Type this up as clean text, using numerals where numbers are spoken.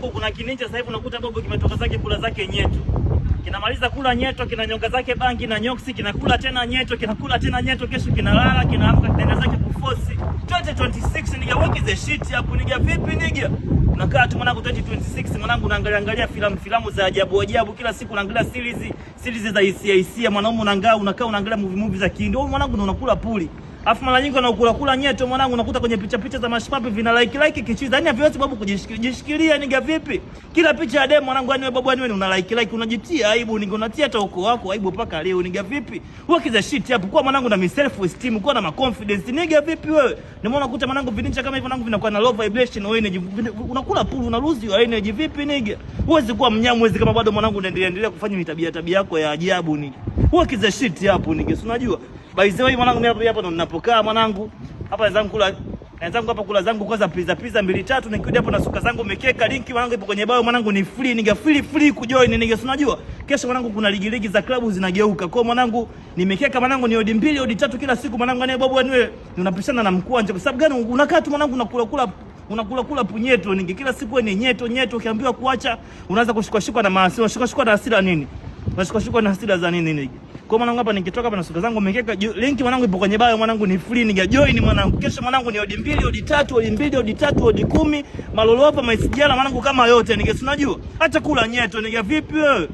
Kuna kininja sasa hivi unakuta bobo kimetoka zake kula zake nyeto. Kinamaliza kula nyeto, kinanyonga zake bangi na nyoksi, kinakula tena nyeto, kinakula tena nyeto, kesho kinalala, kinaamka kinaenda zake kuforce. 2026 nigga, what is the shit hapo nigga, vipi nigga? Unakaa tu mwanangu 2026 mwanangu unaangalia filamu za ajabu kila siku unaangalia series za hisia mwanaume unakaa unaangalia movie za Kihindi. Wewe mwanangu unakula puli. Alafu mara nyingi unakula nyeto mwanangu unakuta kwenye picha za mashipapi vina like kichiza. Yaani haviwezi babu kujishikilia nigga vipi? Kila picha ya demo mwanangu yani wewe babu yani wewe una like unajitia aibu nigga, unatia hata uko wako aibu paka leo nigga vipi? Wewe kiza shit hapo kwa mwanangu na self esteem, kwa na confidence nigga vipi wewe? Nimeona unakuta mwanangu vininja kama hivyo mwanangu vinakuwa na low vibration au energy, unakula pool una lose your energy vipi nigga? Huwezi kuwa mnyamu huwezi kama bado mwanangu unaendelea kufanya tabia yako ya ajabu nigga. Wewe kiza shit hapo nigga, si unajua? By the way mwanangu mimi hapa ndo ninapokaa mwanangu. Hapa wenzangu hapa kula zangu kwanza pizza 2-3 nikirudi hapo na suka zangu mekeka linki mwanangu ipo kwenye bio mwanangu ni free nigga, free kujoin nigga, si unajua? Kesho mwanangu kuna ligi za klabu zinageuka. Kwa mwanangu nimekeka mwanangu ni odi 2 odi 3 kila siku mwanangu, ni babu wewe unapishana na mkwanja kwa sababu gani? Unakaa tu mwanangu unakula punyeto nigga, kila siku wewe ni nyeto ukiambiwa kuacha unaanza kushikwa na maasi, unashikwa na hasira nini? Unashikwa na hasira za nini nigga? Kwa mwanangu hapa nikitoka hapa na suka zangu nimekeka link mwanangu ipo kwenye bio mwanangu ni free nigga, join mwanangu. Kesho mwanangu ni odi 2 odi 3 odi 2 odi 3 odi 10 malolo hapa maisijala mwanangu kama yote nigga, si unajua? Acha kula nyeto nigga vipi wewe?